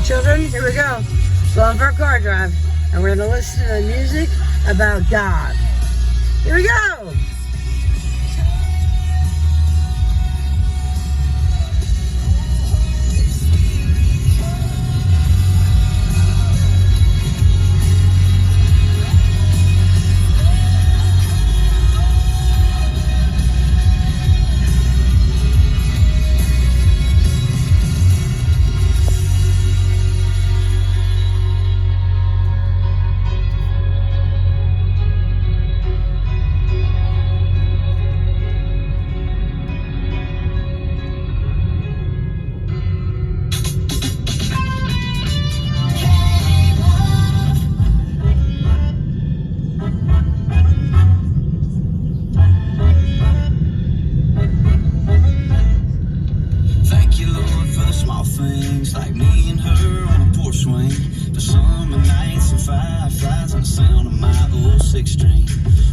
children, here we go. Going for a car drive. And we're going to listen to the music about God. Here we go. Like me and her on a porch swing for summer nights and fireflies and the sound of my old six string.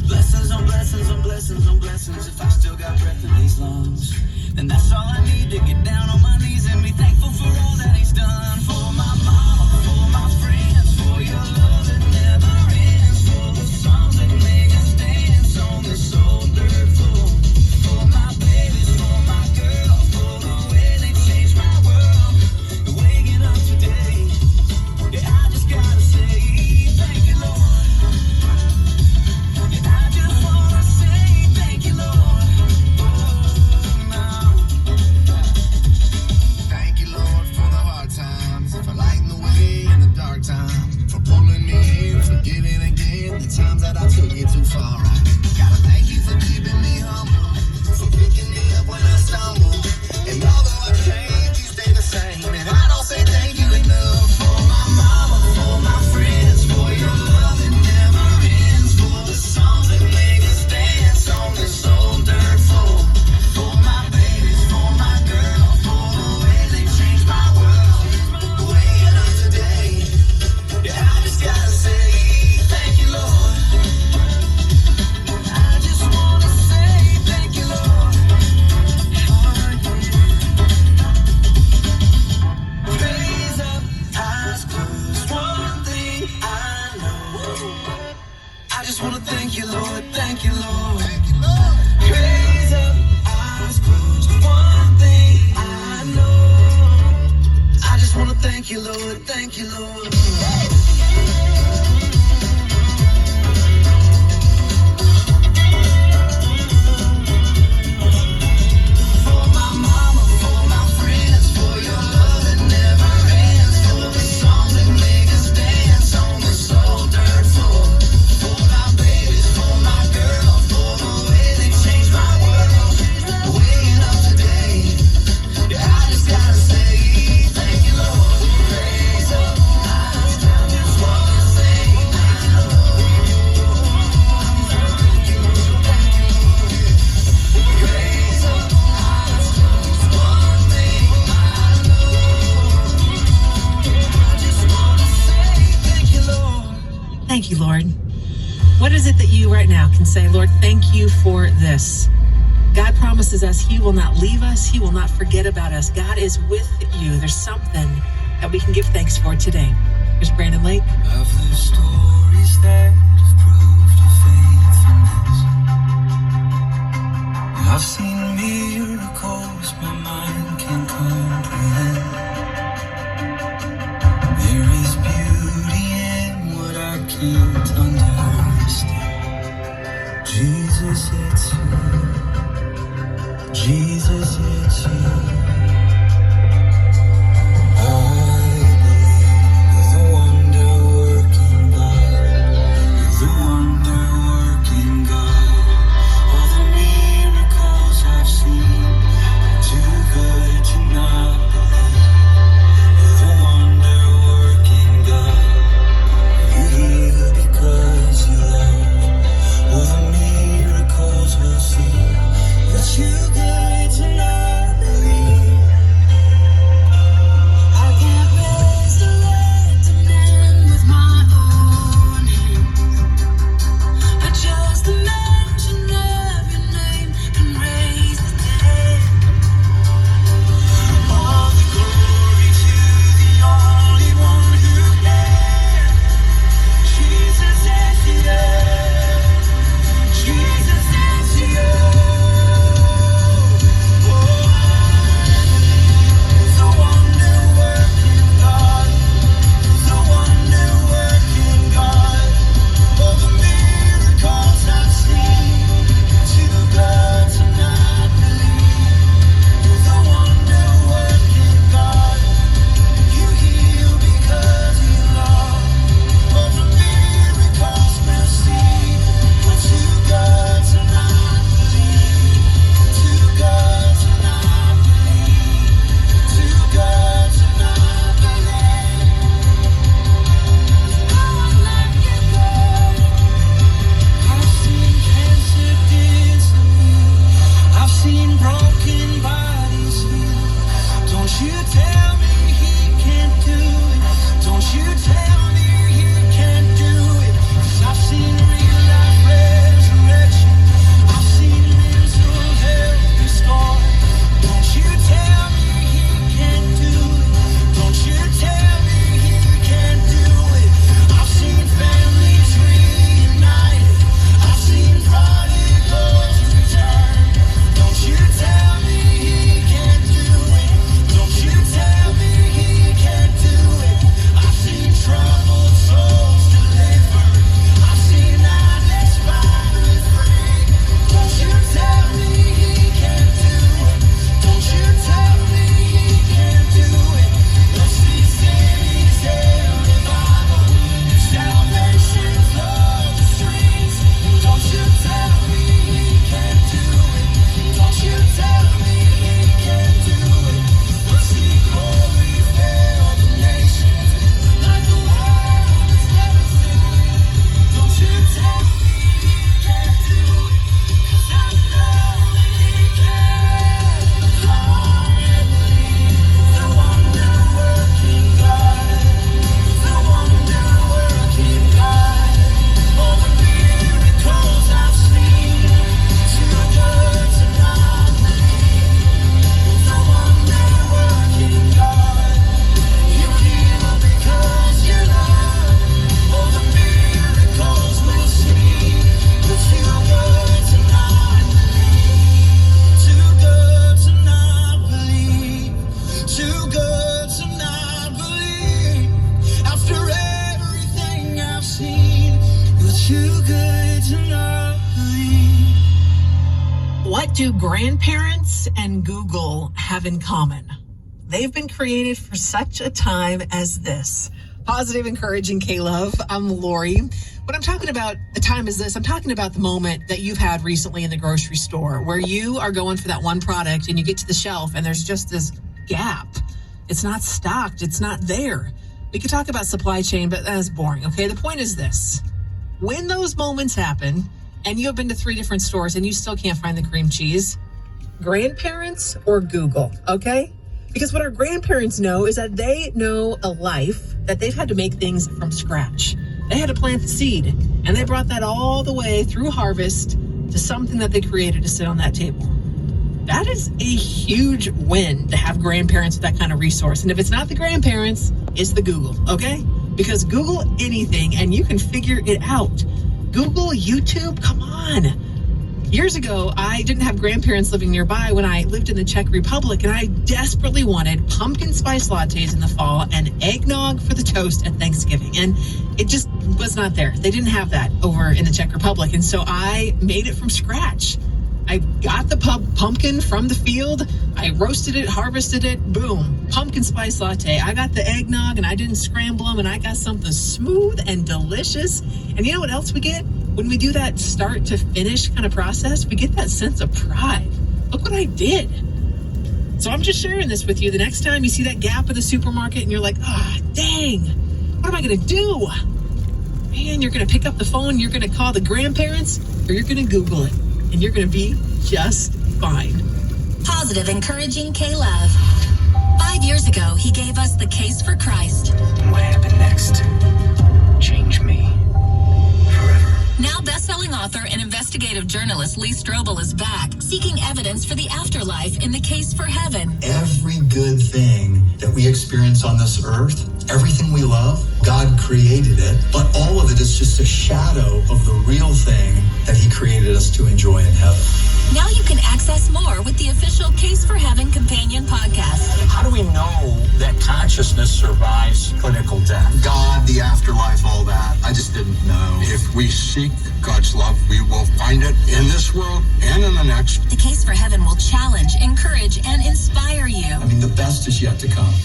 Blessings on blessings on blessings on blessings. If I still got breath in these lungs, then that's all I need to get down on my knees and be thankful for all that he's done. For my mama, for my friends, for your love that never ends, for the songs that make us dance on this old dirt floor. For my babies, for my girls, for the way they changed my world. Waking up today, yeah, I just gotta say thank you, Lord. Yeah, I just wanna say thank you, Lord. Oh, now. Thank you, Lord, for the hard times, for lighting the way in the dark times, for pulling me in, for giving again the times that I took it too far. I gotta thank you for keeping me humble, for picking me up when I stumble. And although I've changed, you stay the same. And I don't say thank you enough. For my mama, for my friends, for your love that never ends, for the songs that make us dance on this old dirt floor. For my babies, for my girl, for the way they changed my world. Waking up today, yeah, I just gotta say thank you, Lord. I just wanna say thank you, Lord. Raise up, eyes closed, one thing I know. I just wanna thank you, Lord, thank you, Lord. Raise up, eyes closed, one thing I know. I just wanna thank you, Lord, thank you, Lord. For my mama, for my friends, for your love that never ends, for the songs that make us dance on this old dirt floor. For my babies, for my girl, for the way they changed my world. Waking up today, yeah, I just gotta say thank you, Lord. Raise up, I just wanna say thank you, Lord. Raise up, eyes closed, one thing I know. I just wanna say thank you, Lord. Thank you, Lord. What is it that you right now can say, Lord, thank you for this? God promises us he will not leave us. He will not forget about us. God is with you. There's something that we can give thanks for today. Here's Brandon Lake. Of the stories that have proved your faithfulness, I've seen miracles my mind can comprehend. There is beauty in what I can't understand. Jesus, it's you. Jesus, it's you. You good to not believe. do grandparents and Google have in common? They've been created for such a time as this. Positive, encouraging K-Love. I'm Lori. When I'm talking about a time as this, I'm talking about the moment that you've had recently in the grocery store where you are going for that one product and you get to the shelf and there's just this gap. It's not stocked. It's not there. We could talk about supply chain, but that's boring. Okay, the point is this. When those moments happen and you have been to 3 different stores and you still can't find the cream cheese, grandparents or Google, okay? Because what our grandparents know is that they know a life that they've had to make things from scratch. They had to plant the seed, and they brought that all the way through harvest to something that they created to sit on that table. That is a huge win to have grandparents with that kind of resource. And if it's not the grandparents, it's the Google, okay? Because Google anything and you can figure it out. Google, YouTube, come on. Years ago, I didn't have grandparents living nearby when I lived in the Czech Republic, and I desperately wanted pumpkin spice lattes in the fall and eggnog for the toast at Thanksgiving. And it just was not there. They didn't have that over in the Czech Republic. And so I made it from scratch. I got the pumpkin from the field. I roasted it, harvested it, boom, pumpkin spice latte. I got the eggnog and I didn't scramble them, and I got something smooth and delicious. And you know what else we get? When we do that start to finish kind of process, we get that sense of pride. Look what I did. So I'm just sharing this with you. The next time you see that gap at the supermarket and you're like, dang, what am I going to do? Man, you're going to pick up the phone, you're going to call the grandparents, or you're going to Google it, and you're going to be just fine. Positive, encouraging K-Love. 5 years ago, he gave us the case for Christ. What happened next? Change me. Now best-selling author and investigative journalist Lee Strobel is back, seeking evidence for the afterlife in the case for heaven. Every good thing that we experience on this earth, everything we love, God created it, but all of it is just a shadow of the real thing that he created us to enjoy in heaven. Now you can access more with the official Case for Heaven companion podcast. How do we know that consciousness survives clinical death? God, the afterlife, all that. I just didn't know. If we seek God's love, we will find it in this world and in the next. The Case for Heaven will challenge, encourage, and inspire you. I mean, the best is yet to come.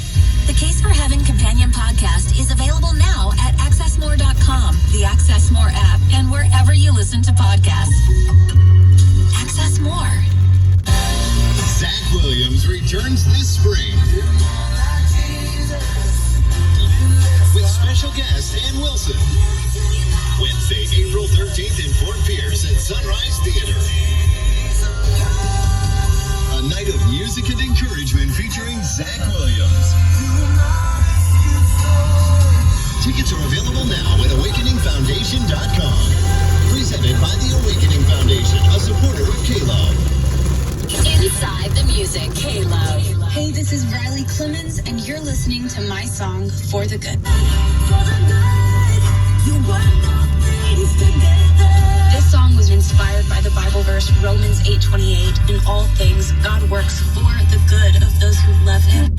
The Case for Heaven companion podcast is available now at accessmore.com, the Access More app, and wherever you listen to podcasts. Access More. Zach Williams returns this spring with special guest Ann Wilson. Wednesday, April 13th in Fort Pierce at Sunrise Theater. A night of music and encouragement featuring Zach Williams. Tickets are available now at awakeningfoundation.com. Presented by the Awakening Foundation, a supporter of K-Love. Inside the music, K-Love. Hey, this is Riley Clemens, and you're listening to my song, For the Good. This song was inspired by the Bible verse Romans 8:28. In all things, God works for the good of those who love him.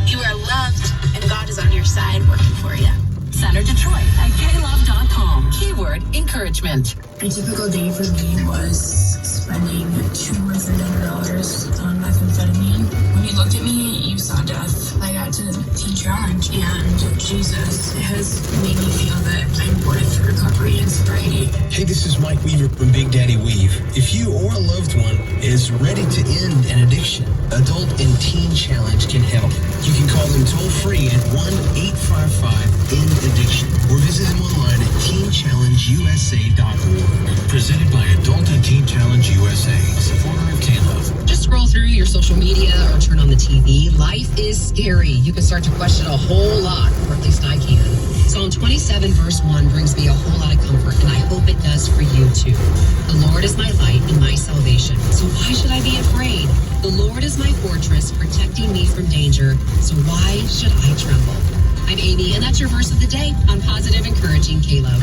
You are loved, and God is on your side working for you. Center Detroit at klove.com. Keyword encouragement. A typical day for me was spending $200 or $300 on methamphetamine. When you looked at me, you saw death. I got to teach challenge, and Jesus has made me feel that I'm worth recovery and sobriety. Hey, this is Mike Weaver from Big Daddy Weave. If you or a loved one is ready to end an addiction, Adult and Teen Challenge can help. You can call them toll-free at 1-855-END-ADDICTION or visit them online at teenchallengeusa.org. Presented by Adult and Teen Challenge USA, supporter of K-Love. Just scroll through your social media or turn on the TV. Life is scary. You can start to question a whole lot, or at least I can. Psalm 27 verse 1 brings me a whole lot of comfort, and I hope it does for you too. The Lord is my light and my salvation, so why should I be afraid? The Lord is my fortress, protecting me from danger, so why should I tremble? I'm Amy, and that's your verse of the day on Positive Encouraging K-Love.